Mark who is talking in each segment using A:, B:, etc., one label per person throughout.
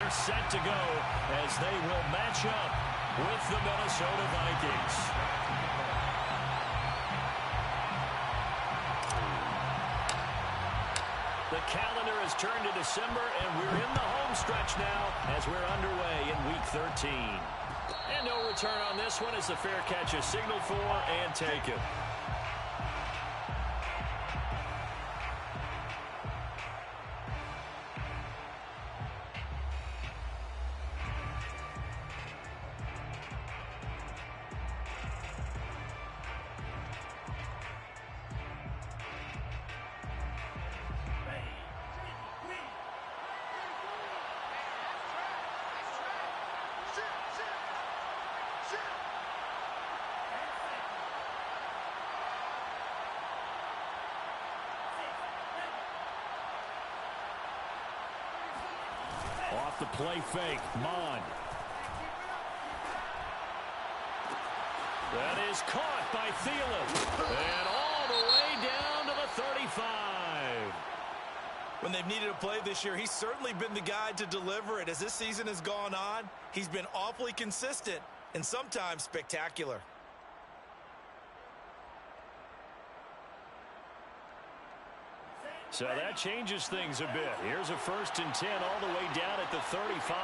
A: They're set to go as they will match up with the Minnesota Vikings. The calendar has turned to December, and we're in the home stretch now as we're underway in Week 13. And no return on this one as the fair catch is signaled for and taken. Off the play fake, Mond. That is caught by Thielen. And all the way down to the 35.
B: When they've needed a play this year, he's certainly been the guy to deliver it. As this season has gone on, he's been awfully consistent and sometimes spectacular.
A: So that changes things a bit. Here's a 1st and 10 all the way down at the 35.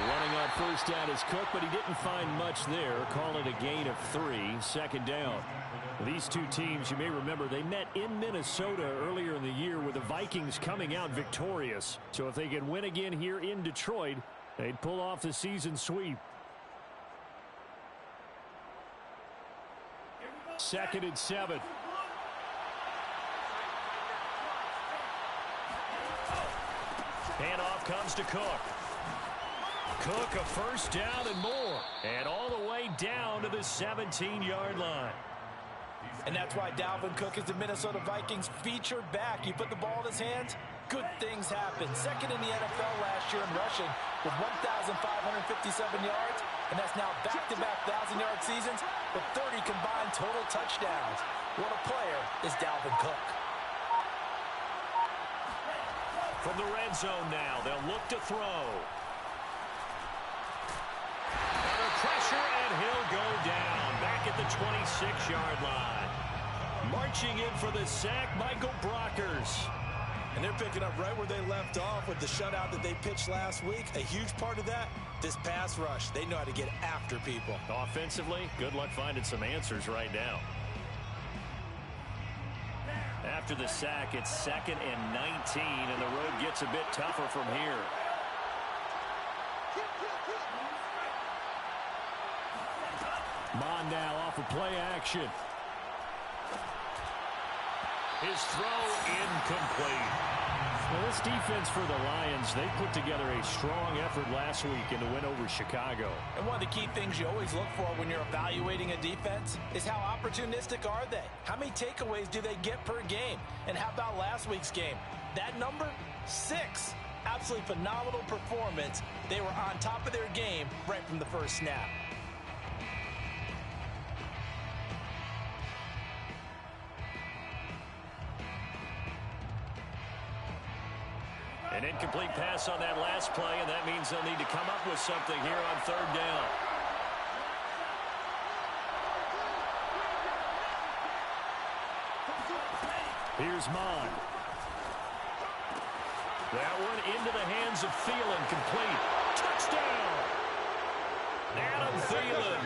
A: Running on 1st down is Cook, but he didn't find much there. Call it a gain of 3, 2nd down. These two teams, you may remember, they met in Minnesota earlier in the year with the Vikings coming out victorious. So if they can win again here in Detroit, they'd pull off the season sweep. 2nd and 7. Handoff comes to Cook. Cook a 1st down and more. And all the way down to the 17-yard line.
B: And that's why Dalvin Cook is the Minnesota Vikings featured back. You put the ball in his hands, good things happen. 2nd in the NFL last year in rushing with 1,557 yards. And that's now back-to-back 1,000-yard seasons with 30 combined total touchdowns. What a player is Dalvin Cook.
A: From the red zone now, they'll look to throw. Under pressure, and he'll go down back at the 26-yard line. Marching in for the sack, Michael Brockers.
B: And they're picking up right where they left off with the shutout that they pitched last week. A huge part of that, this pass rush. They know how to get after people.
A: Offensively, good luck finding some answers right now. After the sack, it's 2nd and 19, and the road gets a bit tougher from here. Mond now off of play action. His throw incomplete. Well, this defense for the Lions, they put together a strong effort last week in the win over Chicago.
B: And one of the key things you always look for when you're evaluating a defense is how opportunistic are they? How many takeaways do they get per game? And how about last week's game? That number, 6. Absolutely phenomenal performance. They were on top of their game right from the first snap.
A: An incomplete pass on that last play, and that means they'll need to come up with something here on 3rd down. Here's Mond. That one into the hands of Thielen, complete. Touchdown! Adam Thielen,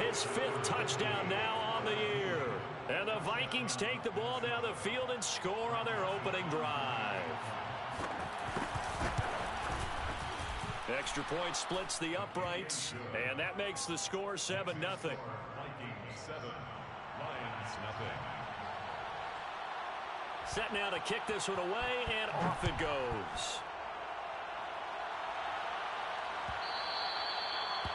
A: his 5th touchdown now on the year. And the Vikings take the ball down the field and score on their opening drive. Extra point splits the uprights, and that makes the score 7-0.
C: Vikings 7, Lions nothing.
A: Set now to kick this one away, and off it goes.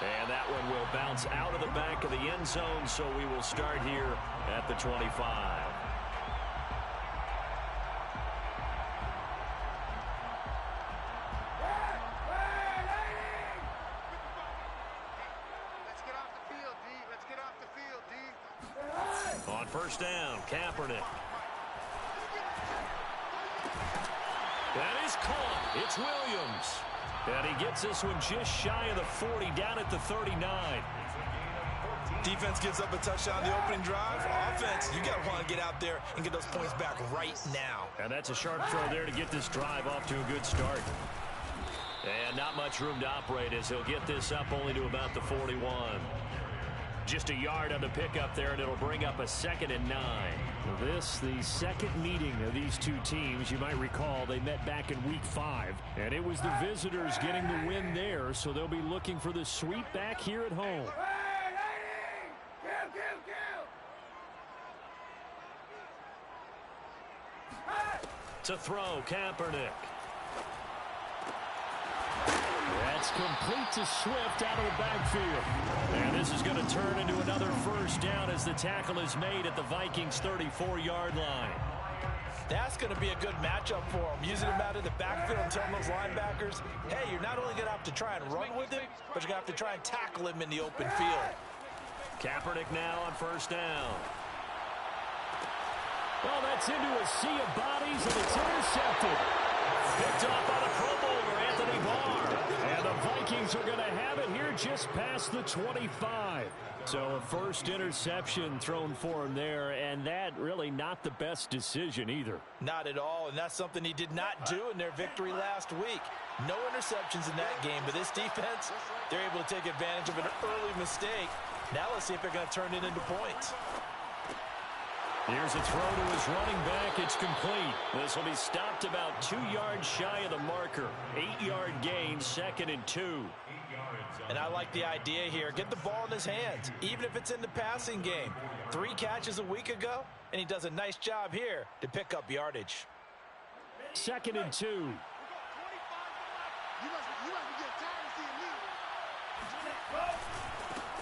A: And that one will bounce out of the back of the end zone, so we will start here at the 25. On 1st down, Kaepernick. That is caught. It's Williams. And he gets this one just shy of the 40, down at the 39.
B: Defense gives up a touchdown the opening drive. Offense, you got to want to get out there and get those points back right now.
A: And that's a sharp throw there to get this drive off to a good start. And not much room to operate as he'll get this up only to about the 41. Just a yard on the pickup there, and it'll bring up a 2nd and 9. This, the second meeting of these two teams. You might recall they met back in Week 5, and it was the visitors getting the win there, so they'll be looking for the sweep back here at home. To throw, Kaepernick. That's complete to Swift out of the backfield. And this is going to turn into another first down as the tackle is made at the Vikings' 34-yard line.
B: That's going to be a good matchup for him. Using him out of the backfield and telling those linebackers, hey, you're not only going to have to try and run with him, but you're going to have to try and tackle him in the open field.
A: Kaepernick now on first down. Well, that's into a sea of bodies, and it's intercepted. Picked off by the Pro Bowler, Anthony Barr. And the Vikings are going to have it here just past the 25. So a first interception thrown for him there, and that really not the best decision either.
B: Not at all, and that's something he did not do in their victory last week. No interceptions in that game, but this defense, they're able to take advantage of an early mistake. Now let's see if they're going to turn it into points.
A: Here's a throw to his running back. It's complete. This will be stopped about 2 yards shy of the marker. 8-yard gain, 2nd and 2.
B: And I like the idea here. Get the ball in his hands, even if it's in the passing game. 3 catches a week ago, and he does a nice job here to pick up yardage.
A: 2nd and 2.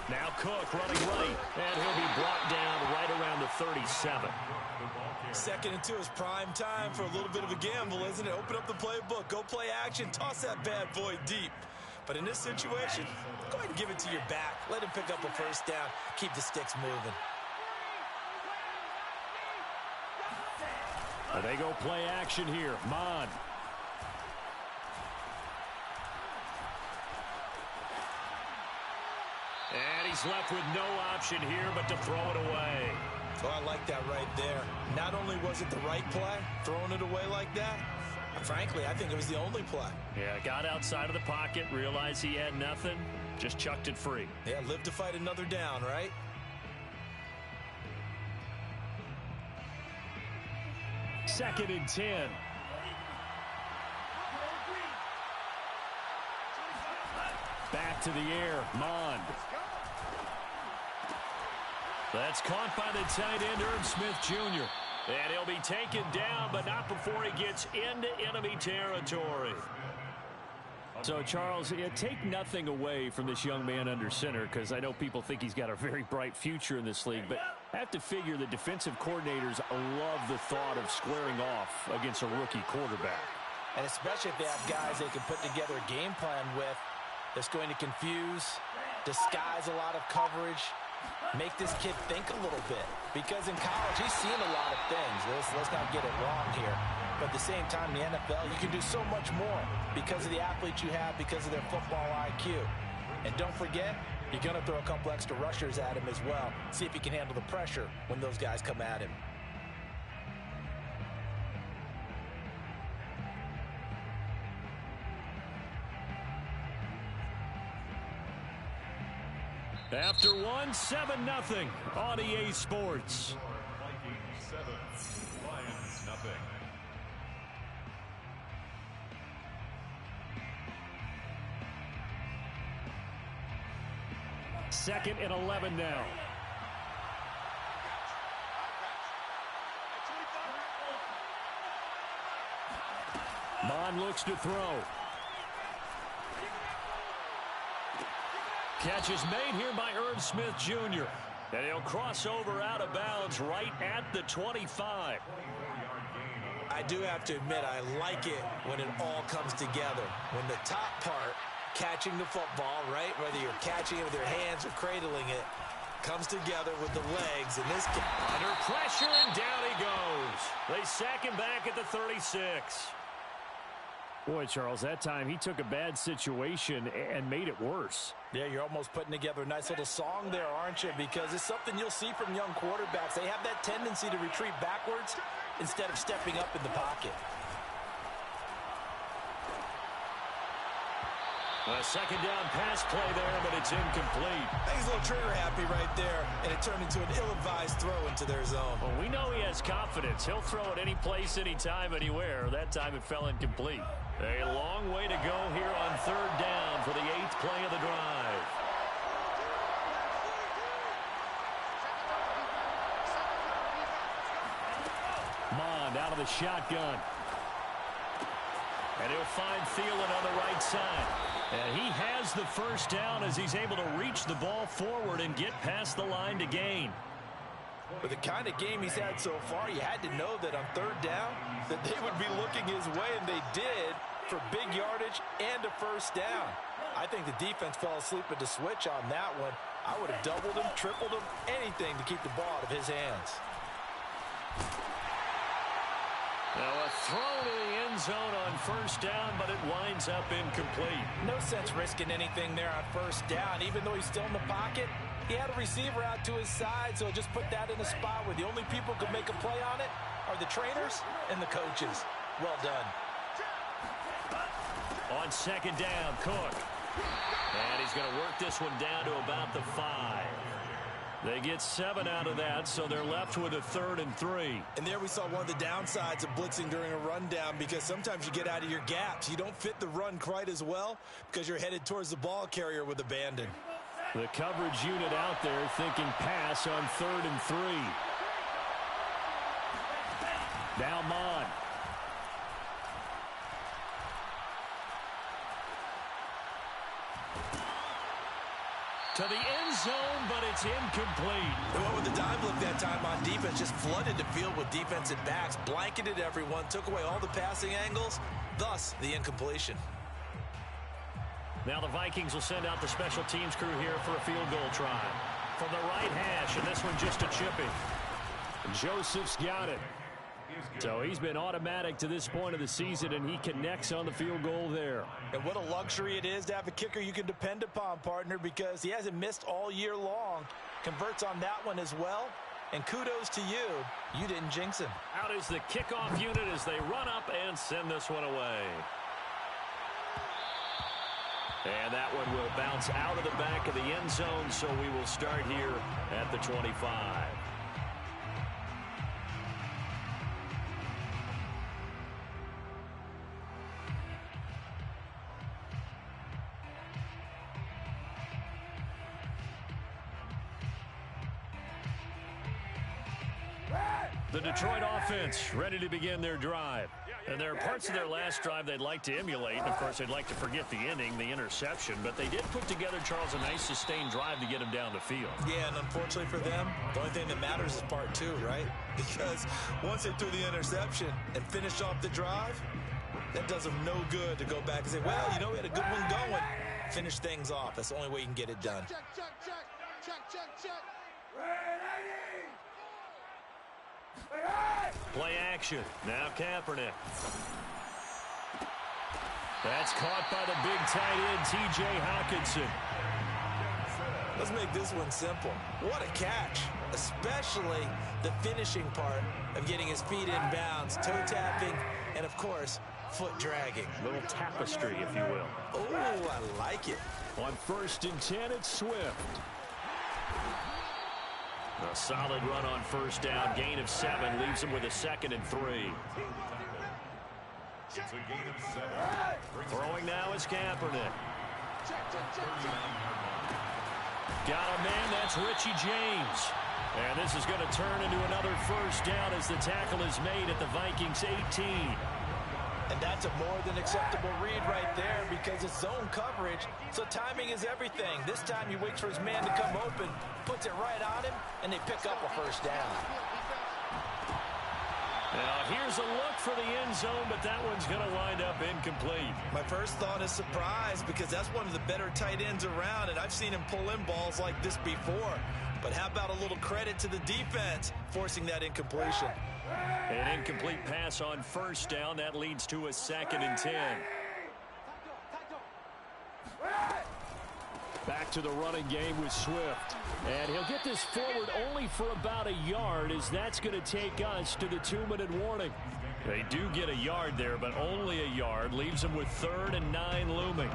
A: Now Cook running right, and he'll be brought down right around the 37.
B: 2nd and 2 is prime time for a little bit of a gamble, isn't it? Open up the playbook, go play action, toss that bad boy deep. But in this situation, go ahead and give it to your back. Let him pick up a first down. Keep the sticks moving.
A: And they go play action here. Mon. And he's left with no option here but to throw it away.
B: Oh, I like that right there. Not only was it the right play, throwing it away like that, frankly, I think it was the only play.
A: Yeah, got outside of the pocket, realized he had nothing, just chucked it free.
B: Yeah, live to fight another down, right?
A: Second and 10. Back to the air, Mond. That's caught by the tight end, Irv Smith Jr. And he'll be taken down, but not before he gets into enemy territory. So, Charles, take nothing away from this young man under center, because I know people think he's got a very bright future in this league, but I have to figure the defensive coordinators love the thought of squaring off against a rookie quarterback.
B: And especially if they have guys they can put together a game plan with that's going to confuse, disguise a lot of coverage, make this kid think a little bit. Because in college, he's seen a lot of things. Let's not get it wrong here. But at the same time, in the NFL, you can do so much more because of the athletes you have, because of their football IQ. And don't forget, you're going to throw a couple extra rushers at him as well. See if he can handle the pressure when those guys come at him.
A: After 7-0 on EA Sports.
C: Vikings 7, Lions nothing.
A: Second and 11 now. Mond looks to throw. Catch is made here by Irv Smith Jr. And he'll cross over out of bounds right at the 25.
B: I do have to admit, I like it when it all comes together. When the top part, catching the football, right, whether you're catching it with your hands or cradling it, comes together with the legs. And this
A: under pressure, and down he goes. They sack him back at the 36. Boy, Charles, that time he took a bad situation and made it worse.
B: Yeah, you're almost putting together a nice little song there, aren't you? Because it's something you'll see from young quarterbacks. They have that tendency to retreat backwards instead of stepping up in the pocket.
A: A second down pass play there, but it's incomplete.
B: I think he's a little trigger happy right there, and it turned into an ill-advised throw into their zone.
A: Well, we know he has confidence. He'll throw it any place, anytime, anywhere. That time it fell incomplete. A long way to go here on third down for the 8th play of the drive. Mond out of the shotgun. And he'll find Thielen on the right side. And he has the first down as he's able to reach the ball forward and get past the line to gain.
B: With the kind of game he's had so far, you had to know that on third down that they would be looking his way, and they did, for big yardage and a first down. I think the defense fell asleep at the switch on that one. I would have doubled him, tripled him, anything to keep the ball out of his hands.
A: Now a throw to the end zone on first down, but it winds up incomplete.
B: No sense risking anything there on first down. Even though he's still in the pocket, he had a receiver out to his side, so just put that in a spot where the only people who can make a play on it are the trainers and the coaches. Well done.
A: On second down, Cook. And he's going to work this one down to about the 5. They get 7 out of that, so they're left with a 3rd and 3.
B: And there we saw one of the downsides of blitzing during a rundown, because sometimes you get out of your gaps. You don't fit the run quite as well because you're headed towards the ball carrier with abandon.
A: The coverage unit out there thinking pass on 3rd and 3. Now Mond. To the end zone, but it's incomplete.
B: The one with the dime look that time on defense just flooded the field with defensive backs, blanketed everyone, took away all the passing angles, thus the incompletion.
A: Now the Vikings will send out the special teams crew here for a field goal try. From the right hash, and this one just a chipping. Joseph's got it. So he's been automatic to this point of the season, and he connects on the field goal there.
B: And what a luxury it is to have a kicker you can depend upon, partner, because he hasn't missed all year long. Converts on that one as well. And kudos to you. You didn't jinx him.
A: Out is the kickoff unit as they run up and send this one away. And that one will bounce out of the back of the end zone, so we will start here at the 25. The Detroit offense ready to begin their drive. And there are parts of their last drive they'd like to emulate. And, of course, they'd like to forget the inning, the interception. But they did put together, Charles, a nice sustained drive to get him down the field.
B: Yeah, and unfortunately for them, the only thing that matters is part 2, right? Because once they threw the interception and finished off the drive, that does them no good to go back and say, well, you know, we had a good one going. Finish things off. That's the only way you can get it done.
D: Check.
A: Play action. Now Kaepernick. That's caught by the big tight end, T.J. Hockenson.
B: Let's make this one simple. What a catch, especially the finishing part of getting his feet in bounds, toe tapping, and, of course, foot dragging.
A: Little tapestry, if you will.
B: Oh, I like it.
A: On 1st and 10, it's Swift. A solid run on first down. Gain of 7 leaves him with a 2nd and 3.
C: It's a gain of 7.
A: Throwing now is Kaepernick. Got a man, that's Richie James. And this is going to turn into another first down as the tackle is made at the Vikings 18.
B: And that's a more than acceptable read right there because it's zone coverage, so timing is everything. This time he waits for his man to come open, puts it right on him, and they pick up a first down.
A: Now here's a look for the end zone, but that one's going to wind up incomplete.
B: My first thought is surprise because that's one of the better tight ends around, and I've seen him pull in balls like this before. But how about a little credit to the defense forcing that incompletion?
A: An incomplete pass on first down. That leads to a 2nd and 10. Back to the running game with Swift. And he'll get this forward only for about a yard, as that's going to take us to the 2-minute warning. They do get a yard there, but only a yard. Leaves them with 3rd and 9 looming.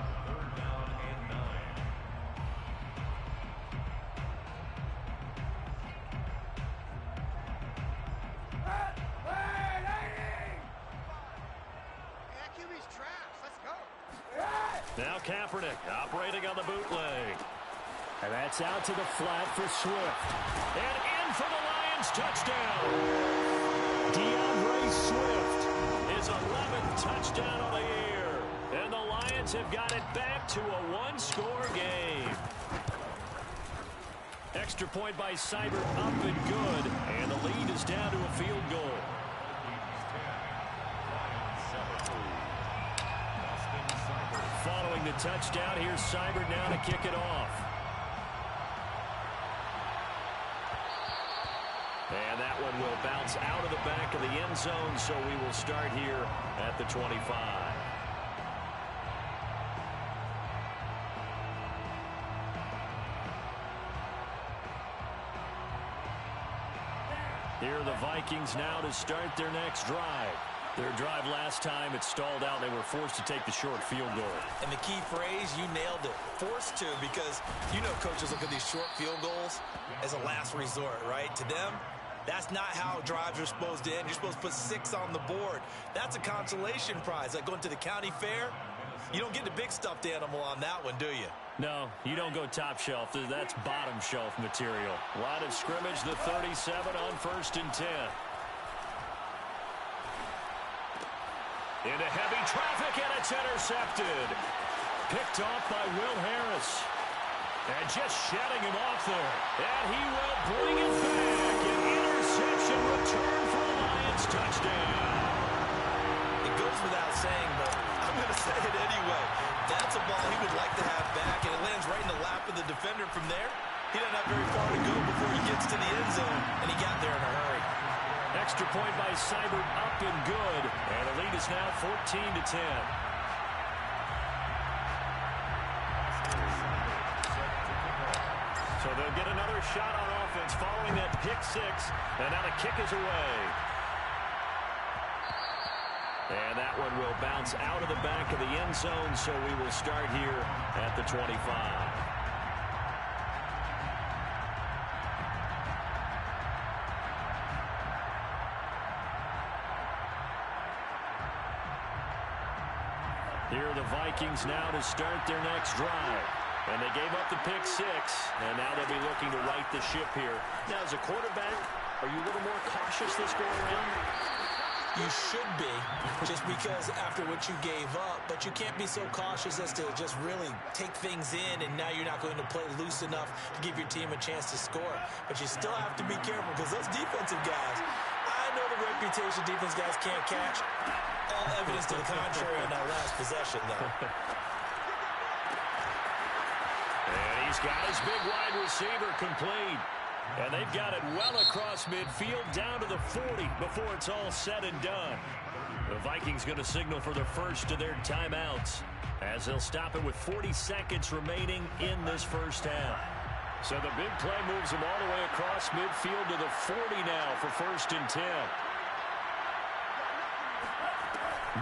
A: Now Kaepernick operating on the bootleg. And that's out to the flat for Swift. And in for the Lions touchdown. DeAndre Swift, his 11th touchdown of the year. And the Lions have got it back to a one-score game. Extra point by Seibert up and good. And the lead is down to a field goal. Following the touchdown, here's Seibert now to kick it off. And that one will bounce out of the back of the end zone, so we will start here at the 25. Here are the Vikings now to start their next drive. Their drive last time, it stalled out. They were forced to take the short field goal.
B: And the key phrase, you nailed it. Forced to, because you know coaches look at these short field goals as a last resort, right? To them, that's not how drives are supposed to end. You're supposed to put 6 on the board. That's a consolation prize. Like going to the county fair, you don't get the big stuffed animal on that one, do you?
A: No, you don't go top shelf. That's bottom shelf material. Line of scrimmage, the 37 on 1st and 10. Into heavy traffic, and it's intercepted. Picked off by Will Harris. And just shedding him off there. And he will bring it back. An interception return for a Lions touchdown.
B: It goes without saying, but I'm going to say it anyway. That's a ball he would like to have back, and it lands right in the lap of the defender from there. He doesn't have very far to go before he gets to the end zone, and he got there in a hurry.
A: Extra point by Seibert up and good. And the lead is now 14-10. So they'll get another shot on offense following that pick 6. And now the kick is away. And that one will bounce out of the back of the end zone, so we will start here at the 25. Here are the Vikings now to start their next drive. And they gave up the pick 6, and now they'll be looking to right the ship here. Now, as a quarterback, are you a little more cautious this go around?
B: You should be, just because after what you gave up, but you can't be so cautious as to just really take things in, and now you're not going to play loose enough to give your team a chance to score. But you still have to be careful, because those defensive guys, I know the reputation defense guys can't catch. All evidence to the contrary on that last possession, though.
A: And he's got his big wide receiver complete. And they've got it well across midfield down to the 40 before it's all said and done. The Vikings going to signal for the first of their timeouts as they'll stop it with 40 seconds remaining in this first half. So the big play moves them all the way across midfield to the 40 now for 1st and 10.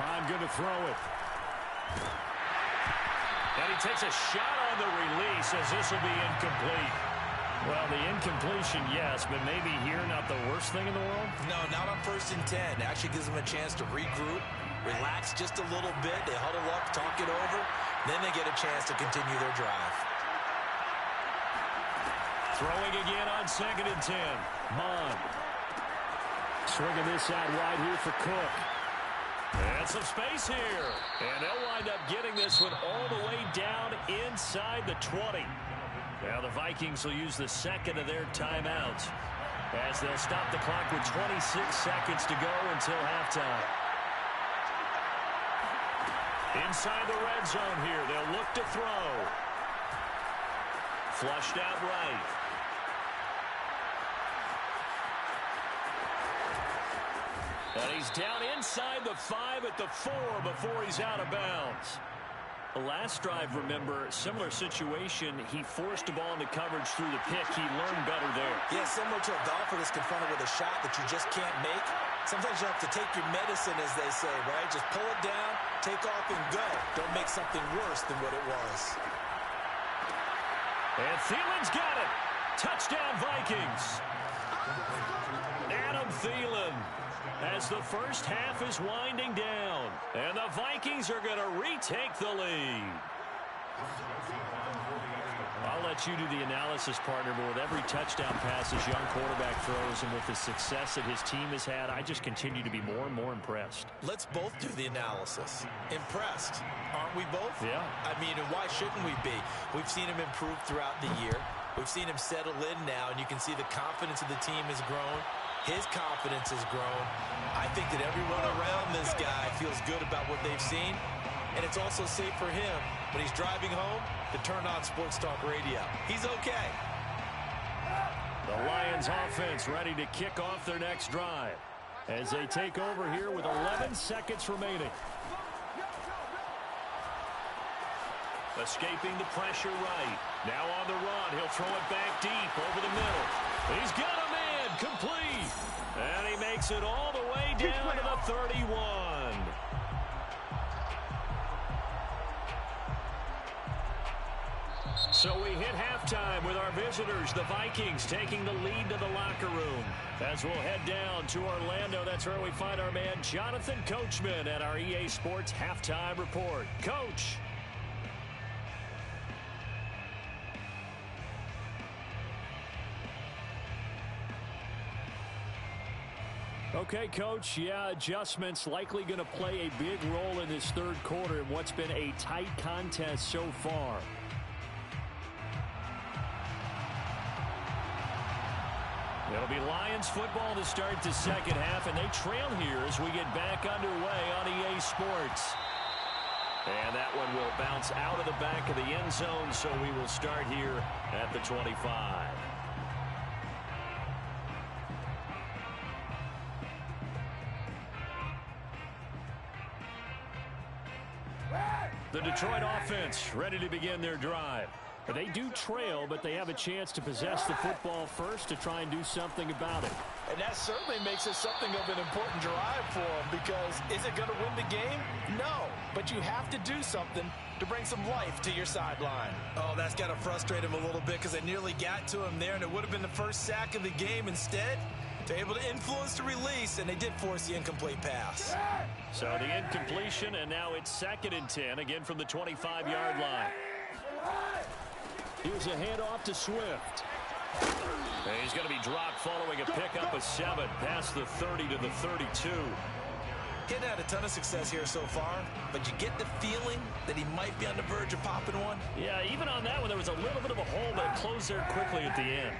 A: Mon going to throw it. And he takes a shot on the release as this will be incomplete. Well, the incompletion, yes, but maybe here not the worst thing in the world?
B: No, not on 1st and 10. It actually gives them a chance to regroup, relax just a little bit. They huddle up, talk it over. Then they get a chance to continue their drive.
A: Throwing again on 2nd and 10. Mon. Swinging this out wide here for Cook. And some space here. And they'll wind up getting this one all the way down inside the 20. Now the Vikings will use the second of their timeouts as they'll stop the clock with 26 seconds to go until halftime. Inside the red zone here, they'll look to throw. Flushed out right. And he's down inside the 5 at the 4 before he's out of bounds. The last drive, remember, similar situation. He forced the ball into coverage through the pick. He learned better there.
B: Yeah, similar to a golfer that's confronted with a shot that you just can't make. Sometimes you have to take your medicine, as they say, right? Just pull it down, take off, and go. Don't make something worse than what it was.
A: And Thielen's got it. Touchdown, Vikings. Adam Thielen, as the first half is winding down. And the Vikings are going to retake the lead. I'll let you do the analysis, partner, but with every touchdown pass his young quarterback throws and with the success that his team has had, I just continue to be more and more impressed.
B: Let's both do the analysis. Impressed, aren't we both?
A: Yeah.
B: I mean, and why shouldn't we be? We've seen him improve throughout the year. We've seen him settle in now, and you can see the confidence of the team has grown. His confidence has grown. I think that everyone around this guy feels good about what they've seen, and it's also safe for him when he's driving home to turn on Sports Talk Radio. He's okay.
A: The Lions offense ready to kick off their next drive as they take over here with 11 seconds remaining. Escaping the pressure right. Now on the run. He'll throw it back deep over the middle. He's got a man complete. And he makes it all the way down to the 31. So we hit halftime with our visitors, the Vikings, taking the lead to the locker room. As we'll head down to Orlando, that's where we find our man Jonathan Coachman at our EA Sports Halftime Report. Coach. Okay, Coach, yeah, adjustments likely going to play a big role in this third quarter in what's been a tight contest so far. It'll be Lions football to start the second half, and they trail here as we get back underway on EA Sports. And that one will bounce out of the back of the end zone, so we will start here at the 25. The Detroit offense ready to begin their drive. They do trail, but they have a chance to possess the football first to try and do something about it.
B: And that certainly makes it something of an important drive for them, because is it going to win the game? No, but you have to do something to bring some life to your sideline. Oh, that's got to frustrate him a little bit, because they nearly got to him there, and it would have been the first sack of the game. Instead, they're able to influence the release, and they did force the incomplete pass.
A: So the incompletion, and now it's 2nd and 10, again from the 25-yard line. Here's a handoff to Swift. And he's going to be dropped following a pickup of 7 past the 30 to the 32.
B: He hadn't had a ton of success here so far, but you get the feeling that he might be on the verge of popping one.
A: Yeah, even on that one, there was a little bit of a hole, but it closed there quickly at the end.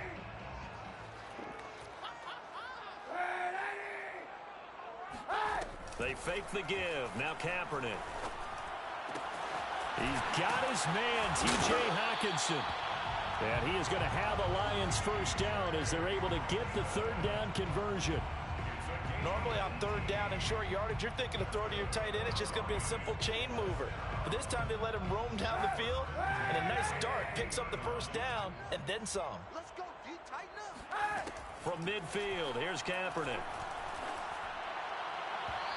A: They fake the give. Now Kaepernick. He's got his man, T.J. Hockenson. And he is going to have the Lions first down as they're able to get the third down conversion.
B: Normally on third down and short yardage, you're thinking of throw to your tight end. It's just going to be a simple chain mover. But this time they let him roam down the field, and a nice dart picks up the first down and then some.
D: Let's go, D. Tighten up.
A: From midfield, here's Kaepernick.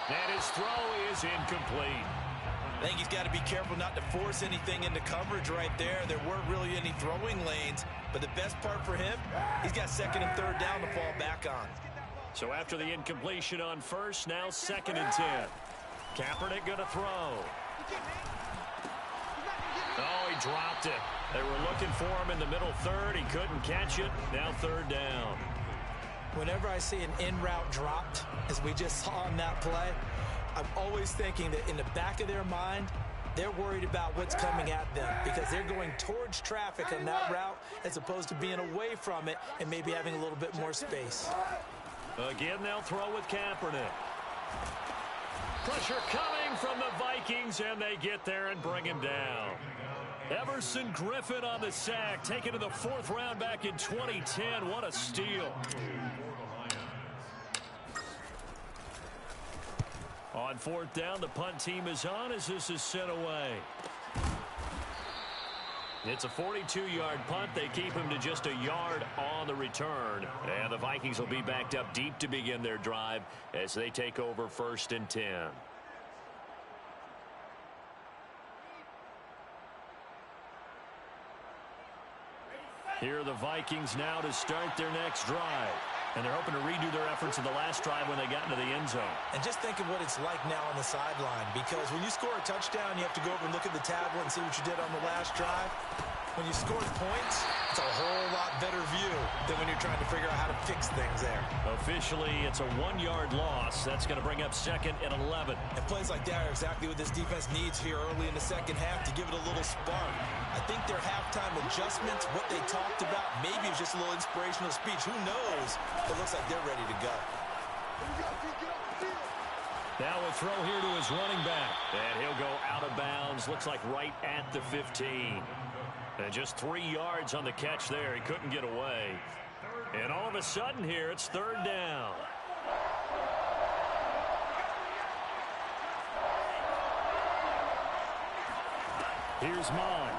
A: And his throw is incomplete.
B: I think he's got to be careful not to force anything into coverage right there. There weren't really any throwing lanes, but the best part for him, he's got 2nd and 3rd down to fall back on.
A: So after the incompletion on first, now 2nd and 10. Kaepernick going to throw. Oh, he dropped it. They were looking for him in the middle third. He couldn't catch it. Now 3rd down.
B: Whenever I see an in-route dropped, as we just saw on that play, I'm always thinking that in the back of their mind, they're worried about what's coming at them because they're going towards traffic on that route as opposed to being away from it and maybe having a little bit more space.
A: Again, they'll throw with Kaepernick. Pressure coming from the Vikings, and they get there and bring him down. Everson Griffin on the sack, taken to the 4th round back in 2010. What a steal. On fourth down, the punt team is on as this is sent away. It's a 42-yard punt. They keep him to just a yard on the return. And the Vikings will be backed up deep to begin their drive as they take over 1st and 10. Here are the Vikings now to start their next drive. And they're hoping to redo their efforts in the last drive when they got into the end zone.
B: And just think of what it's like now on the sideline, because when you score a touchdown, you have to go over and look at the tablet and see what you did on the last drive. When you score points, it's a whole lot better view than when you're trying to figure out how to fix things there.
A: Officially, it's a 1-yard loss. That's going to bring up 2nd and 11.
B: And plays like that are exactly what this defense needs here early in the second half to give it a little spark. I think their halftime adjustments, what they talked about, maybe it's just a little inspirational speech. Who knows? It looks like they're ready to go.
A: Now a throw here to his running back. And he'll go out of bounds. Looks like right at the 15. And just 3 yards on the catch there. He couldn't get away. And all of a sudden here, it's 3rd down. Here's Mond.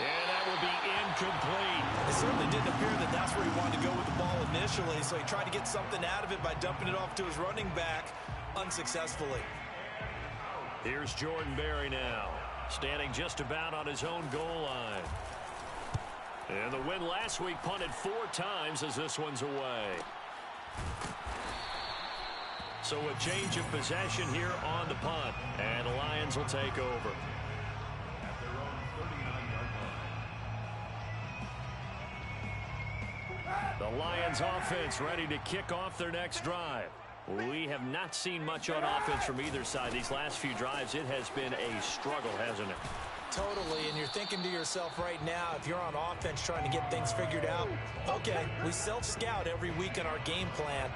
A: And that will be incomplete.
B: It certainly didn't appear that that's where he wanted to go with the ball initially, so he tried to get something out of it by dumping it off to his running back unsuccessfully.
A: Here's Jordan Berry now, standing just about on his own goal line. And the win last week punted 4 times as this one's away. So a change of possession here on the punt, and the Lions will take over.
C: At their own 39-yard line.
A: The Lions offense ready to kick off their next drive. We have not seen much on offense from either side these last few drives. It has been a struggle, hasn't it?
B: Totally, and you're thinking to yourself right now, if you're on offense trying to get things figured out, okay, we self-scout every week on our game plan.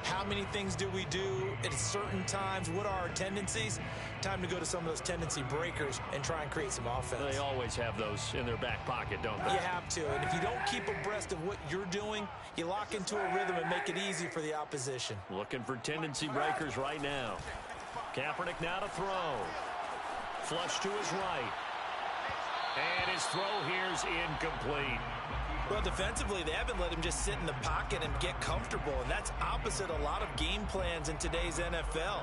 B: How many things do we do at certain times? What are our tendencies? Time to go to some of those tendency breakers and try and create some offense.
A: They always have those in their back pocket, don't they?
B: You have to, and if you don't keep abreast of what you're doing, you lock into a rhythm and make it easy for the opposition.
A: Looking for tendency breakers right now. Kaepernick now to throw. Flush to his right. And his throw here's incomplete.
B: Well, defensively, they haven't let him just sit in the pocket and get comfortable, and that's opposite a lot of game plans in today's NFL.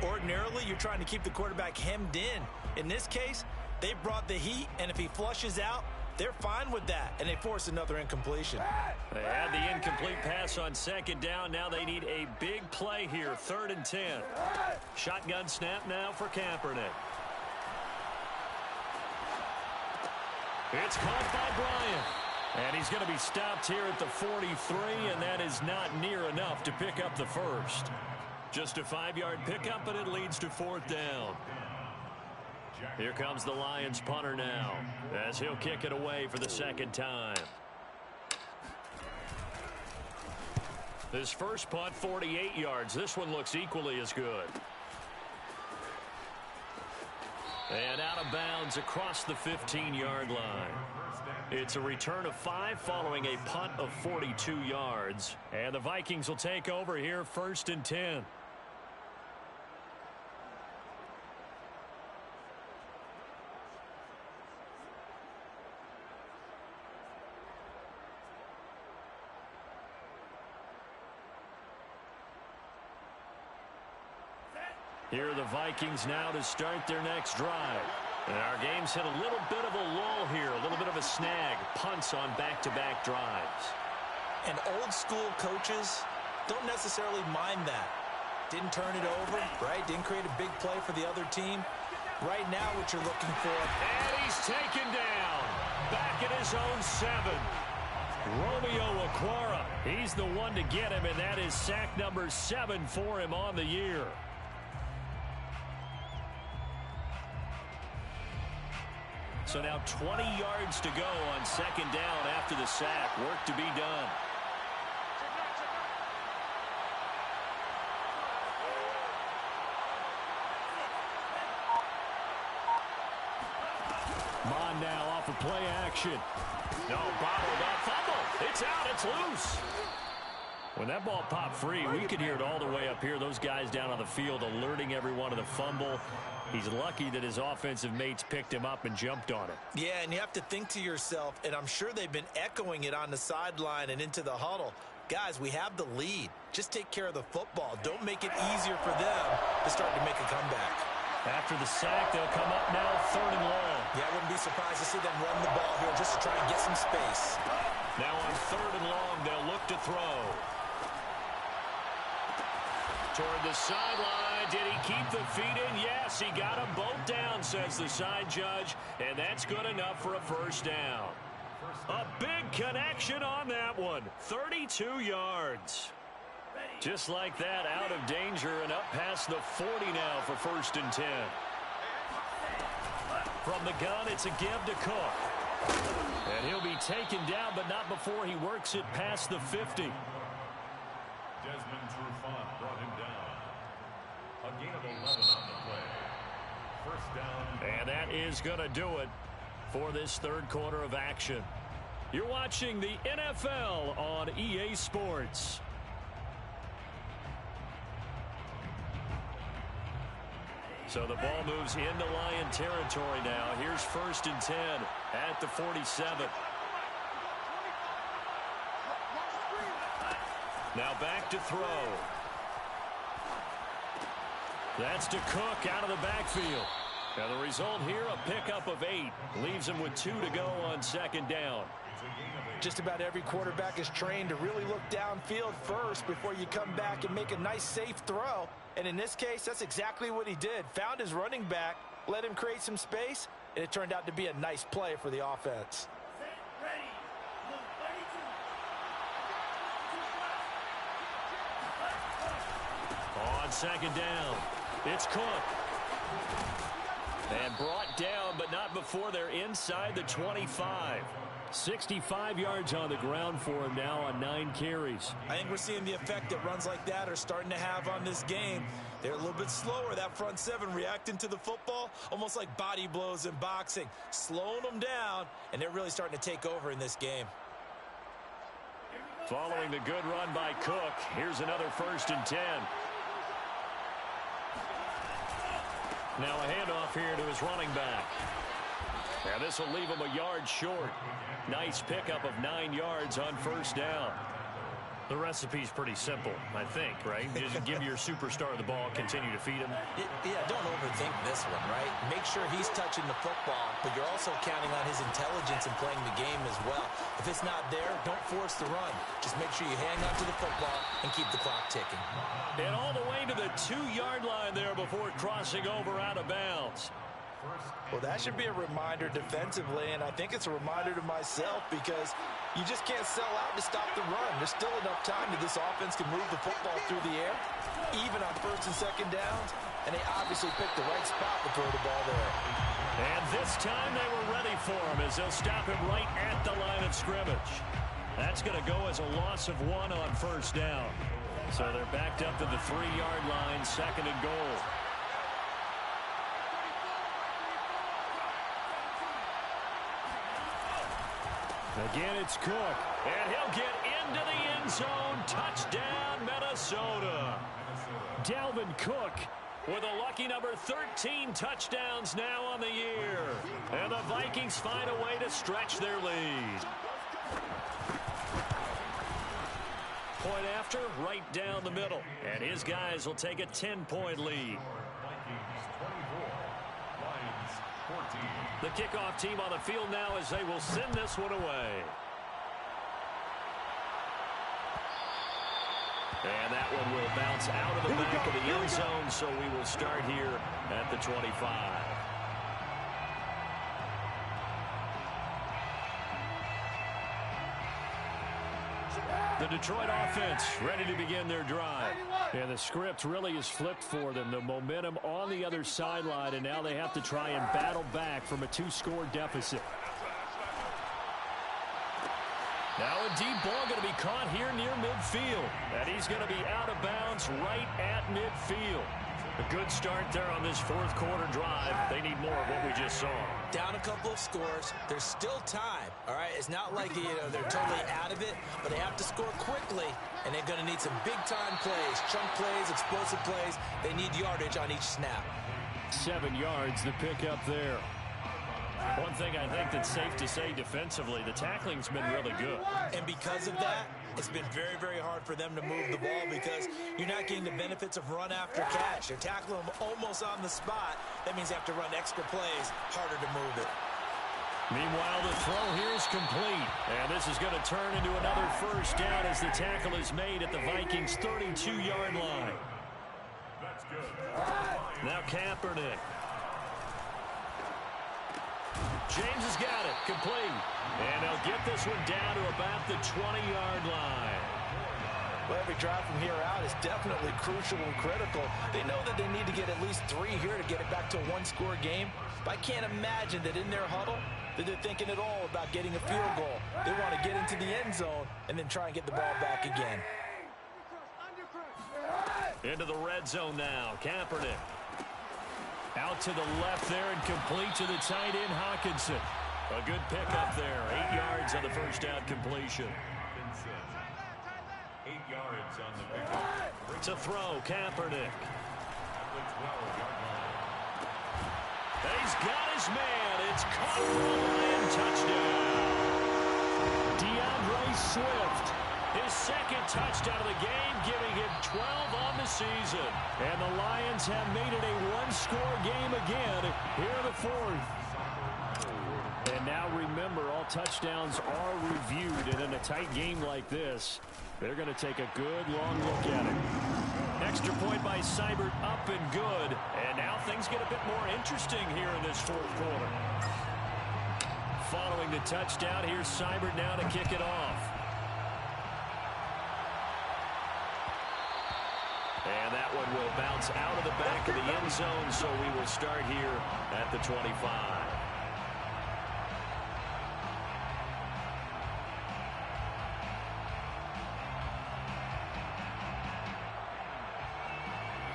B: Ordinarily, you're trying to keep the quarterback hemmed in. In this case, they brought the heat, and if he flushes out, they're fine with that, and they force another incompletion.
A: They had the incomplete pass on 2nd down. Now they need a big play here, 3rd and 10. Shotgun snap now for Kaepernick. It's caught by Bryant. And he's going to be stopped here at the 43, and that is not near enough to pick up the first. Just a 5-yard pickup, and it leads to 4th down. Here comes the Lions punter now, as he'll kick it away for the 2nd time. His first punt, 48 yards. This one looks equally as good. And out of bounds across the 15-yard line. It's a return of 5 following a punt of 42 yards. And the Vikings will take over here, 1st and 10. Here are the Vikings now to start their next drive. And our game's hit a little bit of a lull here, a little bit of a snag. Punts on back-to-back drives.
B: And old-school coaches don't necessarily mind that. Didn't turn it over, right? Didn't create a big play for the other team. Right now, what you're looking for.
A: And he's taken down. Back at his own 7. Romeo Okwara. He's the one to get him, and that is sack number 7 for him on the year. So now 20 yards to go on 2nd down after the sack. Work to be done. Mond now off of play action. No, bottled up. Fumble. It's out. It's loose. When that ball popped free, we could hear it all the way up here. Those guys down on the field alerting everyone of the fumble. He's lucky that his offensive mates picked him up and jumped on it.
B: Yeah, and you have to think to yourself, and I'm sure they've been echoing it on the sideline and into the huddle. Guys, we have the lead. Just take care of the football. Don't make it easier for them to start to make a comeback.
A: After the sack, they'll come up now 3rd and long.
B: Yeah, I wouldn't be surprised to see them run the ball here just to try and get some space.
A: Now on 3rd and long, they'll look to throw. Toward the sideline. Did he keep the feet in? Yes, he got them both down, says the side judge, and that's good enough for a 1st down. A big connection on that one. 32 yards. Just like that, out of danger and up past the 40 now for 1st and 10. From the gun, it's a give to Cook. And he'll be taken down, but not before he works it past the 50.
C: Desmond Trufant brought him down. A gain of 11 on the play. 1st down.
A: And that is going to do it for this 3rd quarter of action. You're watching the NFL on EA Sports. So the ball moves into Lion territory now. Here's 1st and 10 at the 47. Now back to throw. That's to Cook out of the backfield. Now the result here, a pickup of 8. Leaves him with 2 to go on 2nd down.
B: Just about every quarterback is trained to really look downfield first before you come back and make a nice, safe throw. And in this case, that's exactly what he did. Found his running back, let him create some space, and it turned out to be a nice play for the offense.
A: On 2nd down, it's Cook. And brought down, but not before they're inside the 25. 65 yards on the ground for him now on 9 carries.
B: I think we're seeing the effect that runs like that are starting to have on this game. They're a little bit slower, that front 7, reacting to the football, almost like body blows in boxing, slowing them down, and they're really starting to take over in this game.
A: Following the good run by Cook, here's another 1st and 10. Now a handoff here to his running back. Now this will leave him a yard short. Nice pickup of 9 yards on 1st down. The recipe's pretty simple, I think, right? Just give your superstar the ball, continue to feed him.
B: Yeah, don't overthink this one, right? Make sure he's touching the football, but you're also counting on his intelligence in playing the game as well. If it's not there, don't force the run. Just make sure you hang on to the football and keep the clock ticking.
A: And all the way to the 2-yard line there before crossing over out of bounds.
B: Well, that should be a reminder defensively, and I think it's a reminder to myself because you just can't sell out to stop the run. There's still enough time that this offense can move the football through the air, even on 1st and 2nd downs, and they obviously picked the right spot to throw the ball there.
A: And this time they were ready for him as they'll stop him right at the line of scrimmage. That's going to go as a loss of 1 on 1st down. So they're backed up to the 3-yard line, 2nd and goal. Again, it's Cook, and he'll get into the end zone. Touchdown, Minnesota. Dalvin Cook with a lucky number 13 touchdowns now on the year. And the Vikings find a way to stretch their lead. Point after, right down the middle. And his guys will take a 10-point lead.
C: Vikings 24, Lions 14.
A: The kickoff team on the field now as they will send this one away. And that one will bounce out of the back of the end zone, so we will start here at the 25. The Detroit offense ready to begin their drive. And the script really is flipped for them. The momentum on the other sideline, and now they have to try and battle back from a 2-score deficit. Now a deep ball going to be caught here near midfield. And he's going to be out of bounds right at midfield. A good start there on this fourth quarter drive. They need more of what we just saw.
B: Down a couple of scores. There's still time, all right? It's not like, they're totally out of it, but they have to score quickly, and they're going to need some big-time plays, chunk plays, explosive plays. They need yardage on each snap.
A: 7 yards to pick up there. One thing I think that's safe to say defensively, the tackling's been really good.
B: And because of that, it's been very, very hard for them to move the ball because you're not getting the benefits of run after catch. You're tackling them almost on the spot. That means they have to run extra plays, harder to move it.
A: Meanwhile, the throw here is complete. And this is going to turn into another first down as the tackle is made at the Vikings' 32-yard line.
C: That's good.
A: Now Kaepernick. James has got it, complete. And they'll get this one down to about the 20-yard line.
B: Well, every drive from here out is definitely crucial and critical. They know that they need to get at least 3 here to get it back to a one-score game. But I can't imagine that in their huddle that they're thinking at all about getting a field goal. They want to get into the end zone and then try and get the ball back again.
A: Into the red zone now, Kaepernick. Out to the left there and complete to the tight end, Hockenson. A good pickup there. 8 yards on the first down completion.
C: 8 yards on the pickup.
A: To throw, Kaepernick. And he's got his man. It's caught for a Lion touchdown. DeAndre Swift. His second touchdown of the game, giving him 12 on the season. And the Lions have made it a one-score game again here in the fourth. And now remember, all touchdowns are reviewed. And in a tight game like this, they're going to take a good long look at it. Extra point by Seibert, up and good. And now things get a bit more interesting here in this fourth quarter. Following the touchdown, here's Seibert now to kick it off. And that one will bounce out of the back of the end zone, so we will start here at the 25.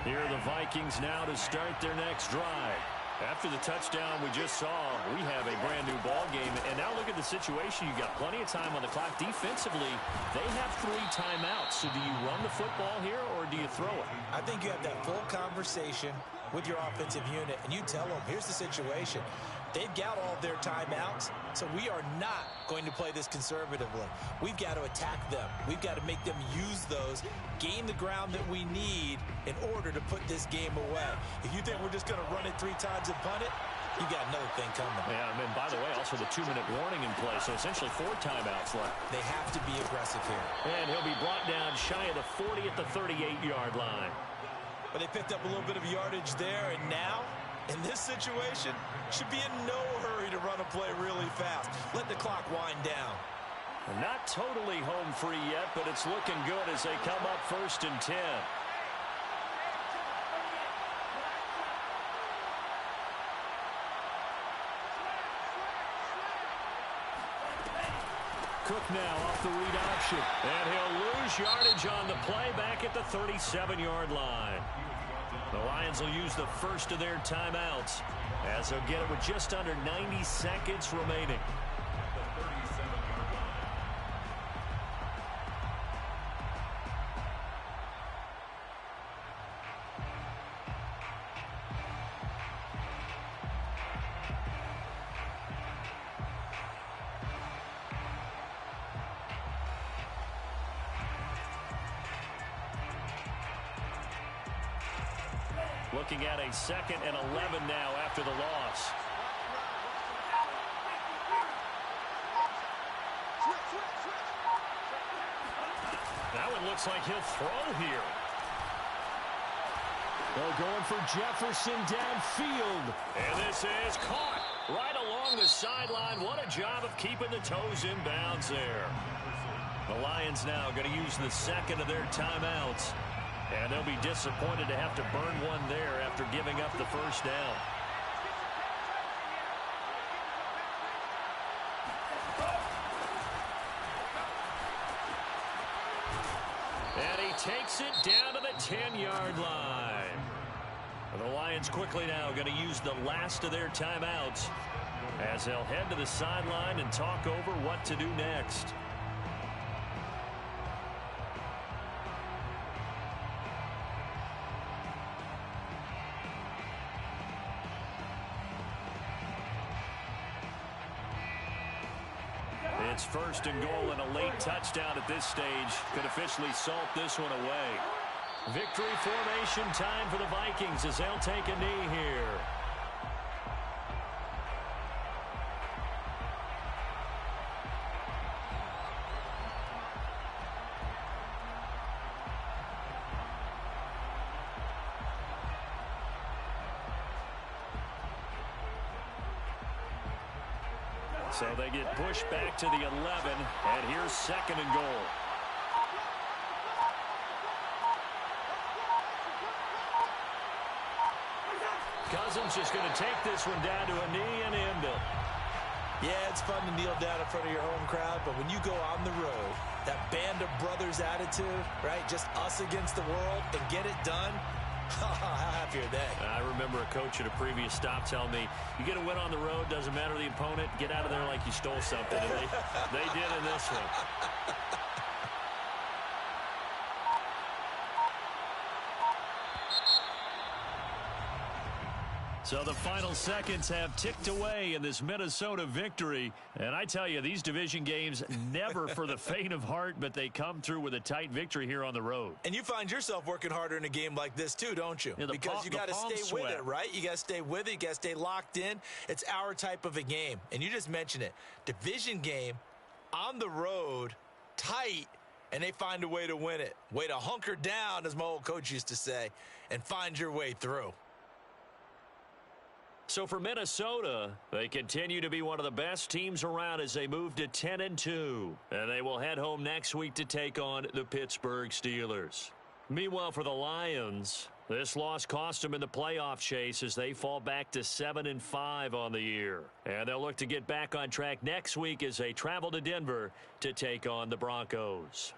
A: Here are the Vikings now to start their next drive. After the touchdown we just saw, we have a brand new ball game. And now look at the situation. You got plenty of time on the clock. Defensively, they have 3 timeouts. So do you run the football here or do you throw it?
B: I think you have that full conversation with your offensive unit, and you tell them, here's the situation. They've got all their timeouts, so we are not going to play this conservatively. We've got to attack them. We've got to make them use those, gain the ground that we need in order to put this game away. If you think we're just going to run it 3 times and punt it, you got another thing coming.
A: Yeah, and by the way, also the 2-minute warning in play, so essentially 4 timeouts left.
B: They have to be aggressive here.
A: And he'll be brought down shy of the 40 at the 38-yard line.
B: But they picked up a little bit of yardage there, and now, in this situation, should be in no hurry to run a play really fast. Let the clock wind down.
A: Not totally home free yet, but it's looking good as they come up 1st and 10. Cook now off the read option. And he'll lose yardage on the play back at the 37-yard line. The Lions will use the first of their timeouts as they'll get it with just under 90 seconds remaining. Looking at a 2nd and 11 now after the loss. That one looks like he'll throw here. They're going for Jefferson downfield. And this is caught right along the sideline. What a job of keeping the toes in bounds there. The Lions now going to use the 2nd of their timeouts. And they'll be disappointed to have to burn one there after giving up the first down. And he takes it down to the 10-yard line. The Lions quickly now going to use the last of their timeouts as they'll head to the sideline and talk over what to do next. It's 1st and goal, and a late touchdown at this stage could officially salt this one away. Victory formation time for the Vikings as they'll take a knee here. So they get pushed back to the 11, and here's 2nd and goal. Cousins just going to take this one down to a knee and end it.
B: Yeah, it's fun to kneel down in front of your home crowd, but when you go on the road, that band of brothers attitude, right, just us against the world, and get it done, how happy are they?
A: I remember a coach at a previous stop telling me, you get a win on the road, doesn't matter the opponent, get out of there like you stole something. And they did in this one. So the final seconds have ticked away in this Minnesota victory. And I tell you, these division games never for the faint of heart, but they come through with a tight victory here on the road.
B: And you find yourself working harder in a game like this too, don't you?
A: Yeah,
B: because you got to stay with it, right? You got to stay with it. You got to stay locked in. It's our type of a game. And you just mentioned it. Division game, on the road, tight, and they find a way to win it. Way to hunker down, as my old coach used to say, and find your way through.
A: So for Minnesota, they continue to be one of the best teams around as they move to 10-2. And they will head home next week to take on the Pittsburgh Steelers. Meanwhile, for the Lions, this loss cost them in the playoff chase as they fall back to 7-5 on the year. And they'll look to get back on track next week as they travel to Denver to take on the Broncos.